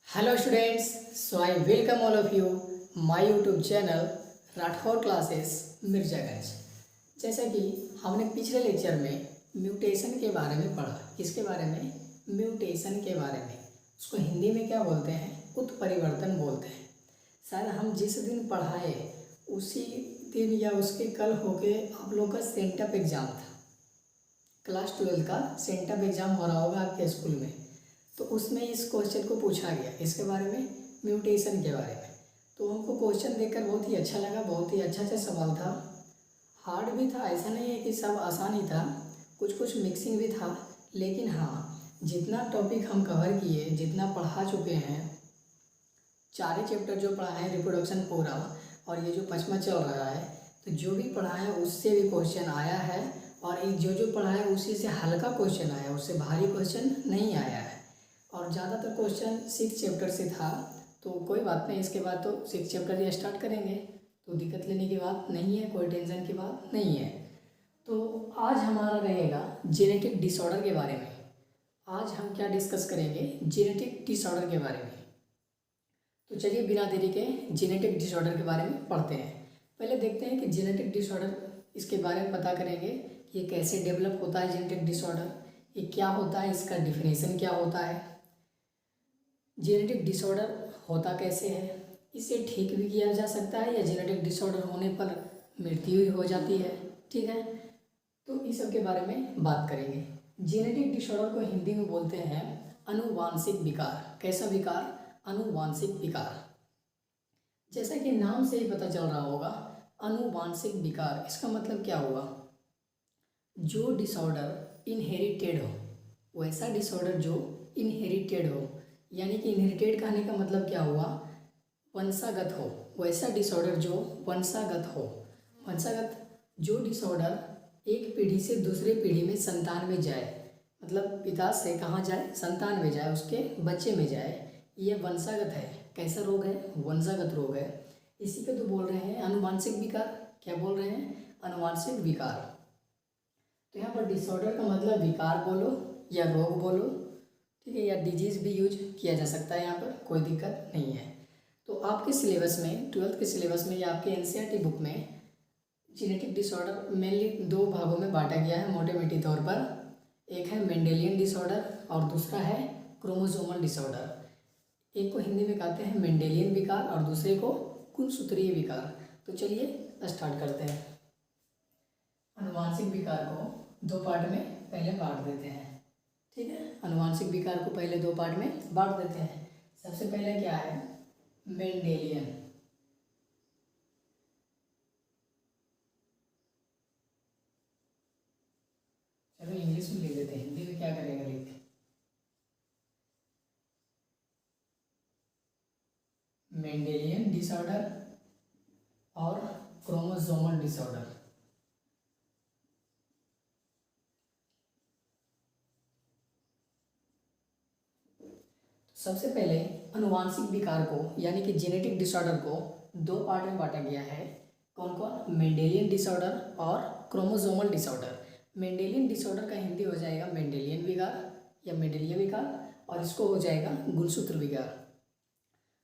Hello students, so I welcome all of you my YouTube channel Rathore classes Mirzaganj. जैसा कि हमने पिछले लेक्चर में म्यूटेशन के बारे में पढ़ा। किसके बारे में? म्यूटेशन के बारे में। उसको हिंदी में क्या बोलते हैं? उत्परिवर्तन बोलते हैं। शायद हम जिस दिन पढ़ाए उसी दिन या उसके कल होके आप लोग का सेंटअप एग्ज़ाम था। क्लास 12 का सेंटअप एग्ज़ाम हो रहा होगा आपके स्कूल में, तो उसमें इस क्वेश्चन को पूछा गया। इसके बारे में, म्यूटेशन के बारे में। तो हमको क्वेश्चन देखकर बहुत ही अच्छा लगा। बहुत ही अच्छा सवाल था, हार्ड भी था, ऐसा नहीं है कि सब आसान ही था, कुछ कुछ मिक्सिंग भी था। लेकिन हाँ, जितना टॉपिक हम कवर किए, जितना पढ़ा चुके हैं, 4 चैप्टर जो पढ़ा है, रिप्रोडक्शन पूरा, और ये जो 5वां चल रहा है, तो जो भी पढ़ा है उससे भी क्वेश्चन आया है। और जो पढ़ा है उसी से हल्का क्वेश्चन आया, उससे भारी क्वेश्चन नहीं आया है। और ज़्यादातर क्वेश्चन 6 चैप्टर से था, तो कोई बात नहीं। इसके बाद तो 6 चैप्टर ये स्टार्ट करेंगे, तो दिक्कत लेने की बात नहीं है, कोई टेंशन की बात नहीं है। तो आज हमारा रहेगा जेनेटिक डिसऑर्डर के बारे में। आज हम क्या डिस्कस करेंगे? जेनेटिक डिसऑर्डर के बारे में। तो चलिए बिना देरी के जेनेटिक डिसऑर्डर के बारे में पढ़ते हैं। पहले देखते हैं कि जेनेटिक डिसऑर्डर, इसके बारे में पता करेंगे कि ये कैसे डेवलप होता है। जेनेटिक डिसऑर्डर ये क्या होता है, इसका डिफिनेशन क्या होता है, जेनेटिक डिसऑर्डर होता कैसे है, इसे ठीक भी किया जा सकता है या जेनेटिक डिसऑर्डर होने पर मृत्यु ही हो जाती है। ठीक है, तो इस सब के बारे में बात करेंगे। जेनेटिक डिसऑर्डर को हिंदी में बोलते हैं अनुवांशिक विकार। कैसा विकार? अनुवांशिक विकार। जैसा कि नाम से ही पता चल रहा होगा, अनुवांशिक विकार, इसका मतलब क्या हुआ? जो डिसऑर्डर इनहेरिटेड हो, वैसा डिसऑर्डर जो इनहेरिटेड हो, यानी कि इनहेरिटेड कहने का मतलब क्या हुआ? वंशागत हो। वैसा डिसऑर्डर जो वंशागत हो। वंशागत जो डिसऑर्डर एक पीढ़ी से दूसरे पीढ़ी में संतान में जाए, मतलब पिता से कहाँ जाए? संतान में जाए, उसके बच्चे में जाए, ये वंशागत है। कैसा रोग है? वंशागत रोग है। इसी को तो बोल रहे हैं अनुवांशिक विकार। क्या बोल रहे हैं? अनुवांशिक विकार। तो यहाँ पर डिसऑर्डर का मतलब विकार बोलो या रोग बोलो, ठीक है, या डिजीज़ भी यूज किया जा सकता है, यहाँ पर कोई दिक्कत नहीं है। तो आपके सिलेबस में, 12th के सिलेबस में या आपके एनसीईआरटी बुक में जेनेटिक डिसऑर्डर मेनली 2 भागों में बांटा गया है मोटे मोटे तौर पर। एक है मेंडेलियन डिसऑर्डर और दूसरा है क्रोमोसोमल डिसऑर्डर। एक को हिंदी में कहते हैं मेंडेलियन विकार और दूसरे को गुणसूत्रीय विकार। तो चलिए स्टार्ट करते हैं। अनुवांशिक विकार को 2 पार्ट में पहले बांट देते हैं। ठीक है, अनुवांशिक विकार को पहले 2 पार्ट में बांट देते हैं। सबसे पहले क्या है? मेंडेलियन। चलो इंग्लिश में लिख देते हैं, हिंदी में क्या करेगा लिख। मेंडेलियन डिसऑर्डर और क्रोमोसोमल डिसऑर्डर। सबसे पहले अनुवांशिक विकार को यानी कि जेनेटिक डिसऑर्डर को 2 पार्ट में बांटा गया है। कौन कौन? मेंडेलियन डिसऑर्डर और क्रोमोसोमल डिसऑर्डर। मेंडेलियन डिसऑर्डर का हिंदी हो जाएगा मेंडेलियन विकार या मेंडेलिय विकार, और इसको हो जाएगा गुणसूत्र विकार।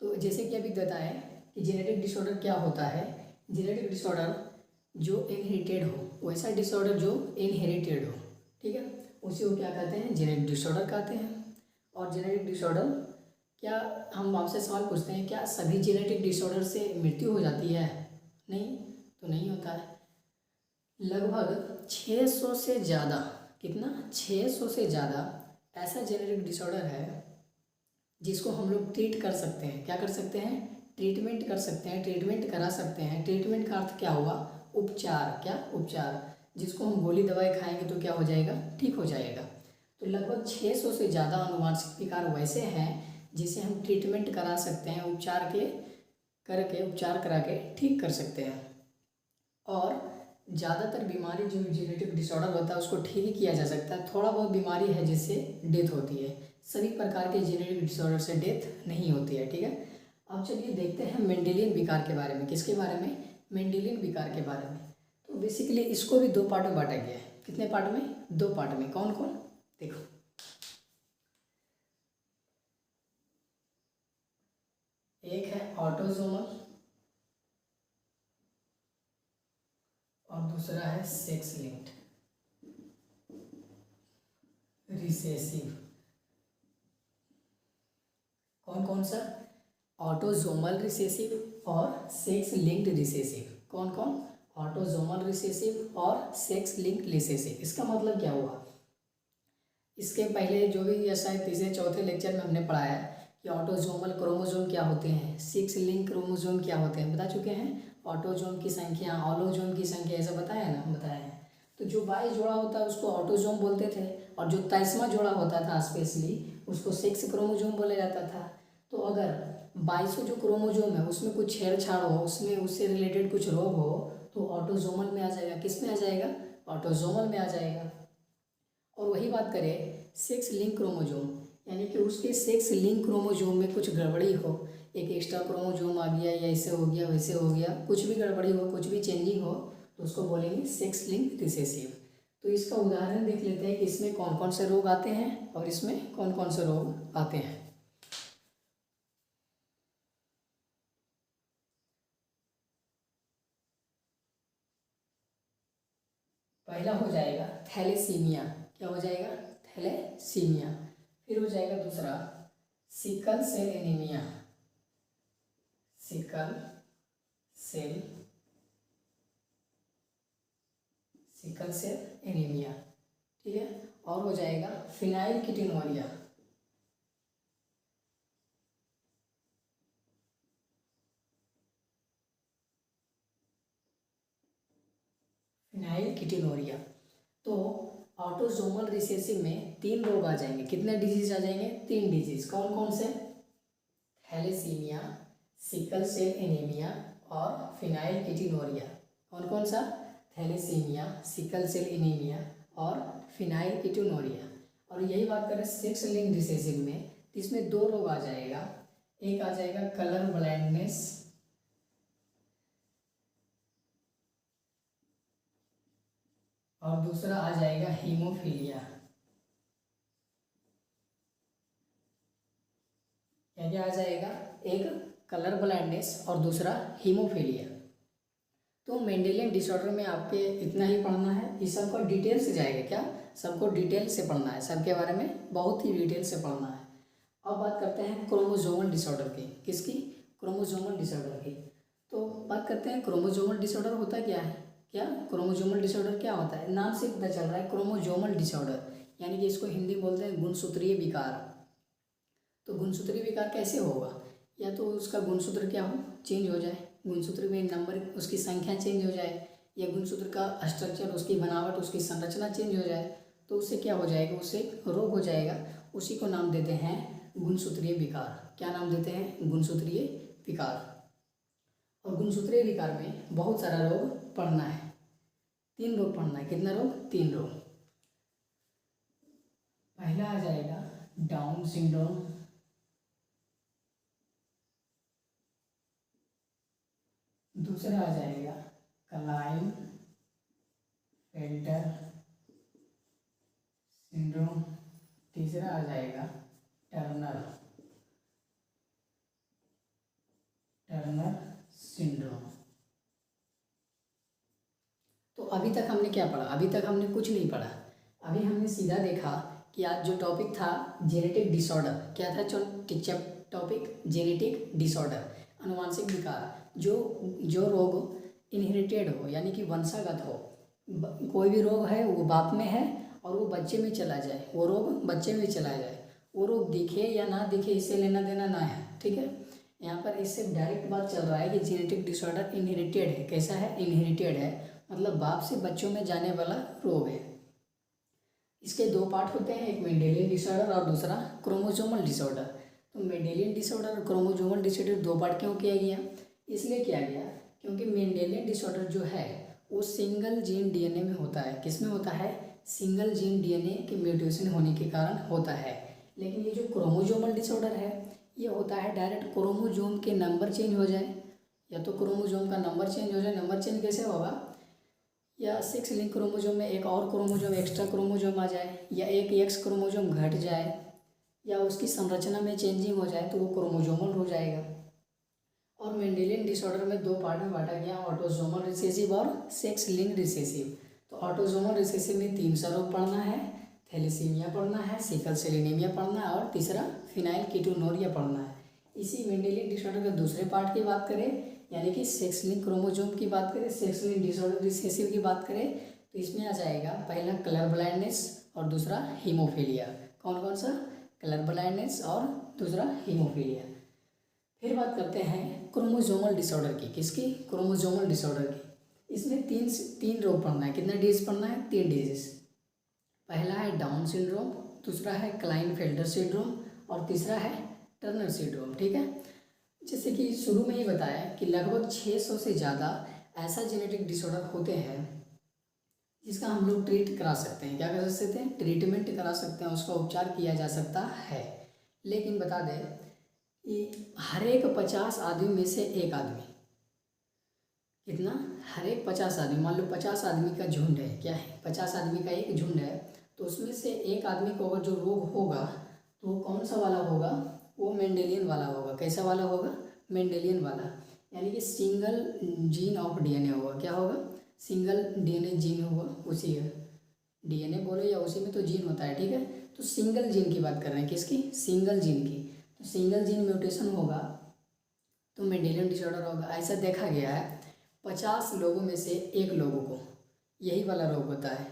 तो जैसे कि अभी बताएं कि जेनेटिक डिसऑर्डर क्या होता है। जेनेटिक डिसऑर्डर जो इनहेरिटेड हो, वैसा डिसऑर्डर जो इनहेरिटेड हो, ठीक है, उसी को क्या कहते हैं? जेनेटिक डिसऑर्डर कहते हैं। और जेनेटिक डिसऑर्डर, क्या हम आपसे सवाल पूछते हैं, क्या सभी जेनेटिक डिसऑर्डर से मृत्यु हो जाती है? नहीं, तो नहीं होता है। लगभग 600 से ज़्यादा, कितना? 600 से ज़्यादा ऐसा जेनेटिक डिसऑर्डर है जिसको हम लोग ट्रीट कर सकते हैं। क्या कर सकते हैं? ट्रीटमेंट कर सकते हैं, ट्रीटमेंट करा सकते हैं। ट्रीटमेंट का अर्थ क्या हुआ? उपचार। क्या? उपचार। जिसको हम गोली दवाई खाएंगे तो क्या हो जाएगा? ठीक हो जाएगा। तो लगभग 600 से ज़्यादा अनुवांशिक विकार वैसे हैं जिसे हम ट्रीटमेंट करा सकते हैं, उपचार करा के ठीक कर सकते हैं। और ज़्यादातर बीमारी जो जेनेटिक डिसऑर्डर होता है उसको ठीक ही किया जा सकता है। थोड़ा बहुत बीमारी है जिससे डेथ होती है, सभी प्रकार के जेनेटिक डिसऑर्डर से डेथ नहीं होती है। ठीक है, अब चलिए देखते हैं मेंडेलियन विकार के बारे में। किसके बारे में? मेंडेलियन विकार के बारे में। तो बेसिकली इसको भी 2 पार्ट में बांटा गया है। कितने पार्ट में? 2 पार्ट में। कौन कौन? देखो, एक है ऑटोसोमल और दूसरा है सेक्स लिंक्ड रिसेसिव। कौन कौन सा? ऑटोसोमल रिसेसिव और सेक्स लिंक्ड रिसेसिव। कौन कौन? ऑटोसोमल रिसेसिव और सेक्स लिंक्ड रिसेसिव। इसका मतलब क्या हुआ? इसके पहले जो भी या शायद तीसरे चौथे लेक्चर में हमने पढ़ाया कि ऑटोसोमल क्रोमोसोम क्या होते हैं, सेक्स लिंक क्रोमोसोम क्या होते हैं, बता चुके हैं। ऑटोसोम की संख्या, ऑलोसोम की संख्या, ऐसा बताया ना, बताया है। तो जो 22 जोड़ा होता है उसको ऑटोसोम बोलते थे, और जो 23वां जोड़ा होता था स्पेशली उसको सेक्स क्रोमोसोम बोला जाता था। तो अगर 22 जो क्रोमोसोम है उसमें कुछ छेड़छाड़ हो, उसमें उससे रिलेटेड कुछ रोग हो, तो ऑटोसोमल में आ जाएगा। किस में आ जाएगा? ऑटोसोमल में आ जाएगा। और वही बात करें सेक्स लिंक क्रोमोसोम, यानी कि उसके सेक्स लिंक क्रोमोसोम में कुछ गड़बड़ी हो, एक एक्स्ट्रा क्रोमोसोम आ गया या ऐसे हो गया वैसे हो गया, कुछ भी गड़बड़ी हो, कुछ भी चेंजिंग हो, तो उसको बोलेंगे सेक्स लिंक रिसेसिव। तो इसका उदाहरण देख लेते हैं कि इसमें कौन कौन से रोग आते हैं और इसमें कौन कौन से रोग आते हैं। पहला हो जाएगा थैलेसीमिया। क्या हो जाएगा? थैलेसीमिया। फिर हो जाएगा दूसरा sickle cell anaemia. Sickle cell sickle cell anaemia, ठीक है। और हो जाएगा फिनाइल कीटोनुरिया। फिनाइल कीटोनुरिया। तो ऑटोसोमल रिसेसिव में 3 रोग आ जाएंगे। कितने डिजीज आ जाएंगे? 3 डिजीज। कौन कौन से? थैलेसीमिया, सिकल सेल एनीमिया और फिनाइल कीटोनुरिया। कौन कौन सा? थैलेसीमिया, सिकल सेल एनीमिया और फिनाइल कीटोनुरिया। और यही बात करें सेक्स लिंक्ड रिसेसिव में, तो इसमें 2 रोग आ जाएगा। एक आ जाएगा कलर ब्लाइंडनेस और दूसरा आ जाएगा हीमोफीलिया। क्या क्या आ जाएगा? एक कलर ब्लाइंडनेस और दूसरा हीमोफीलिया। तो मेंडेलियन डिसऑर्डर में आपके इतना ही पढ़ना है। इस सबको डिटेल से जाएगा। क्या? सबको डिटेल से पढ़ना है, सबके बारे में बहुत ही डिटेल से पढ़ना है। अब बात करते हैं क्रोमोसोमल डिसऑर्डर की। किसकी? क्रोमोसोमल डिसऑर्डर की। तो बात करते हैं क्रोमोसोमल डिसऑर्डर होता क्या है। क्या क्रोमोसोमल डिसऑर्डर क्या होता है? नाम से पता चल रहा है क्रोमोसोमल डिसऑर्डर, यानी कि इसको हिंदी बोलते हैं गुणसूत्रीय विकार। तो गुणसूत्रीय विकार कैसे होगा? या तो उसका गुणसूत्र क्या हो, चेंज हो जाए, गुणसूत्र में नंबर उसकी संख्या चेंज हो जाए, या गुणसूत्र का स्ट्रक्चर, उसकी बनावट, उसकी संरचना चेंज हो जाए, तो उससे क्या हो जाएगा? उससे रोग हो जाएगा। उसी को नाम देते हैं गुणसूत्रीय विकार। क्या नाम देते हैं? गुणसूत्रीय विकार। और गुणसूत्रीय विकार में बहुत सारा रोग पढ़ना है। 3 रोग पढ़ना है। कितना रोग? 3 रोग। पहला आ जाएगा डाउन सिंड्रोम, दूसरा आ जाएगा क्लाइन फेल्टर सिंड्रोम, तीसरा आ जाएगा टर्नर टर्नर सिंड्रोम। तो अभी तक हमने क्या पढ़ा? अभी तक हमने कुछ नहीं पढ़ा। अभी हमने सीधा देखा कि आज जो टॉपिक था जेनेटिक डिसऑर्डर। क्या था टॉपिक? जेनेटिक डिसऑर्डर, अनुवांशिक विकार। जो रोग इनहेरिटेड हो, यानी कि वंशागत हो। कोई भी रोग है वो बाप में है और वो बच्चे में चला जाए, वो रोग बच्चे में चला जाए, वो रोग दिखे या ना दिखे इससे लेना देना ना है, ठीक है। यहाँ पर इससे डायरेक्ट बात चल रहा है कि जेनेटिक डिसऑर्डर इनहेरिटेड है। कैसा है? इनहेरिटेड है, मतलब बाप से बच्चों में जाने वाला रोग है। इसके 2 पार्ट होते हैं, एक मेंडेलियन डिसऑर्डर और दूसरा क्रोमोसोमल डिसऑर्डर। तो मेंडेलियन डिसऑर्डर और क्रोमोसोमल डिसऑर्डर 2 पार्ट क्यों किया गया? इसलिए किया गया क्योंकि मेंडेलियन डिसऑर्डर जो है वो सिंगल जीन डीएनए में होता है। किस में होता है? सिंगल जीन डीएनए के म्यूटेशन होने के कारण होता है। लेकिन ये जो क्रोमोसोमल डिसऑर्डर है ये होता है डायरेक्ट क्रोमोसोम के नंबर चेंज हो जाए, या तो क्रोमोसोम का नंबर चेंज हो जाए। नंबर चेंज कैसे होगा? या 6 लिंक क्रोमोसोम में एक और क्रोमोसोम एक्स्ट्रा क्रोमोसोम आ जाए, या एक एक्स क्रोमोसोम घट जाए, या उसकी संरचना में चेंजिंग हो जाए, तो वो क्रोमोसोमल हो जाएगा। और मेंडेलियन डिसऑर्डर में दो पार्ट में बांटा गया, ऑटोसोमल रिसेसिव और सेक्स लिंक्ड रिसेसिव। तो ऑटोसोमल रिसेसिव में 3 सा रोग पढ़ना है, थैलेसीमिया पढ़ना है, सिकल सेल एनीमिया पढ़ना है और तीसरा फिनाइलकीटोनुरिया पढ़ना है। इसी मेंडेलियन डिसऑर्डर के दूसरे पार्ट की बात करें, यानी कि सेक्स लिंक क्रोमोसोम की बात करें, सेक्स लिंक डिसऑर्डर रिसेसिव की बात करें, तो इसमें आ जाएगा पहला कलर ब्लाइंडनेस और दूसरा हीमोफीलिया। कौन कौन सा? कलर ब्लाइंडनेस और दूसरा हीमोफीलिया। फिर बात करते हैं क्रोमोसोमल डिसऑर्डर की। किसकी? क्रोमोसोमल डिसऑर्डर की। इसमें तीन रोग पढ़ना है। कितना डिजीज पढ़ना है? 3 डिजीज। पहला है डाउन सिंड्रोम, दूसरा है क्लाइनफेल्टर सिंड्रोम और तीसरा है टर्नर सिंड्रोम। ठीक है, जैसे कि शुरू में ही बताया कि लगभग 600 से ज़्यादा ऐसा जेनेटिक डिसऑर्डर होते हैं जिसका हम लोग ट्रीट करा सकते हैं। क्या कर सकते हैं? ट्रीटमेंट करा सकते हैं, उसका उपचार किया जा सकता है। लेकिन बता दें कि हर एक 50 आदमी में से एक आदमी, कितना? हर एक 50 आदमी, मान लो 50 आदमी का झुंड है, क्या है? 50 आदमी का एक झुंड है, तो उसमें से एक आदमी को अगर जो रोग होगा तो वो कौन सा वाला होगा? वो मेंडेलियन वाला होगा। कैसा वाला होगा? मेंडेलियन वाला, यानी कि सिंगल जीन ऑफ डीएनए होगा। क्या होगा? सिंगल डीएनए जीन होगा, उसी है डीएनए बोलो या उसी में तो जीन होता है। ठीक है, तो सिंगल जीन की बात कर रहे हैं। किसकी? सिंगल जीन की। तो सिंगल जीन म्यूटेशन होगा तो मेंडेलियन डिसऑर्डर होगा। ऐसा देखा गया है 50 लोगों में से एक लोगों को यही वाला रोग होता है,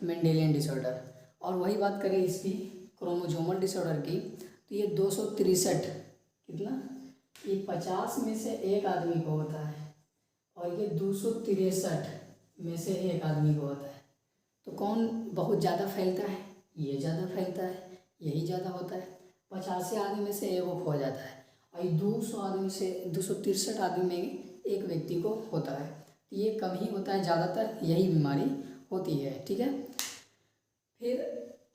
मेंडेलियन डिसऑर्डर। और वही बात करें इसकी क्रोमोसोमल डिसऑर्डर की, तो ये 263, कितना? ये 50 में से एक आदमी को होता है और ये 263 में से एक आदमी को होता है। तो कौन बहुत ज़्यादा फैलता है? ये ज़्यादा फैलता है, यही ज़्यादा होता है। 50 आदमी में से एक को हो जाता है और ये 200 आदमी से 263 आदमी में एक व्यक्ति को होता है। तो ये कम ही होता है, ज़्यादातर यही बीमारी होती है। ठीक है, फिर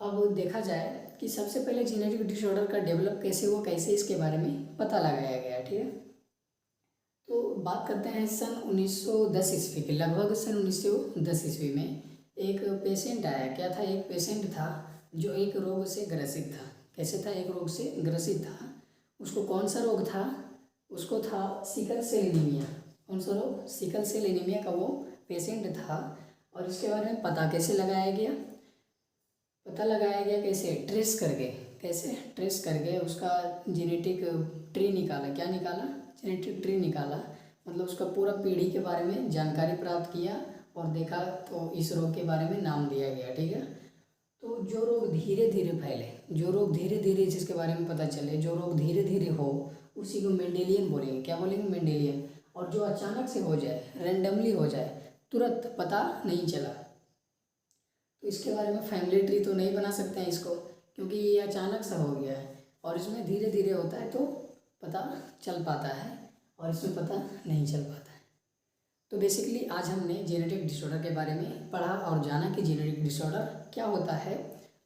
अब देखा जाए कि सबसे पहले जेनेटिक डिसऑर्डर का डेवलप कैसे हुआ, कैसे इसके बारे में पता लगाया गया। ठीक है, तो बात करते हैं सन 1910 ईस्वी की। लगभग सन 1910 ईस्वी में एक पेशेंट आया। क्या था? एक पेशेंट था जो एक रोग से ग्रसित था। कैसे था? एक रोग से ग्रसित था। उसको कौन सा रोग था? उसको था सिकल सेल एनीमिया। कौन सा रोग? सिकल सेल एनीमिया का वो पेशेंट था। और इसके बारे में पता कैसे लगाया गया? पता लगाया गया कैसे? ट्रेस करके। कैसे? ट्रेस करके उसका जेनेटिक ट्री निकाला। क्या निकाला? जेनेटिक ट्री निकाला, मतलब उसका पूरा पीढ़ी के बारे में जानकारी प्राप्त किया और देखा तो इस रोग के बारे में नाम दिया गया। ठीक है, तो जो रोग धीरे धीरे फैले, जो रोग धीरे धीरे जिसके बारे में पता चले, जो रोग धीरे धीरे हो, उसी को मेंडेलियन बोलेंगे। क्या बोलेंगे? मेंडेलियन। और जो अचानक से हो जाए, रैंडमली हो जाए, तुरंत पता नहीं चला, तो इसके बारे में फैमिली ट्री तो नहीं बना सकते हैं इसको, क्योंकि ये अचानक सा हो गया है और इसमें धीरे धीरे होता है तो पता चल पाता है और इसमें पता नहीं चल पाता है। तो बेसिकली आज हमने जेनेटिक डिसऑर्डर के बारे में पढ़ा और जाना कि जेनेटिक डिसऑर्डर क्या होता है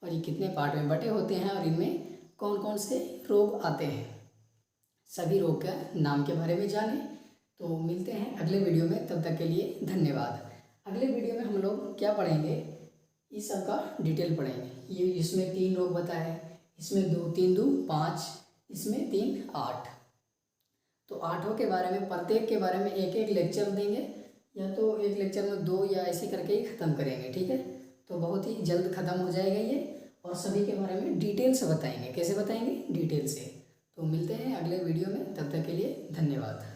और ये कितने पार्ट में बटे होते हैं और इनमें कौन कौन से रोग आते हैं। सभी रोग का नाम के बारे में जाने। तो मिलते हैं अगले वीडियो में, तब तक के लिए धन्यवाद। अगले वीडियो में हम लोग क्या पढ़ेंगे, इस सब का डिटेल पढ़ेंगे। ये इसमें 3 रोग बताए, इसमें 2 3 2 5, इसमें 3 8। तो 8 के बारे में, प्रत्येक के बारे में एक एक लेक्चर देंगे, या तो एक लेक्चर में 2 या ऐसे करके ही ख़त्म करेंगे। ठीक है, तो बहुत ही जल्द ख़त्म हो जाएगा ये, और सभी के बारे में डिटेल से बताएंगे। कैसे बताएंगे? डिटेल से। तो मिलते हैं अगले वीडियो में, तब तक के लिए धन्यवाद।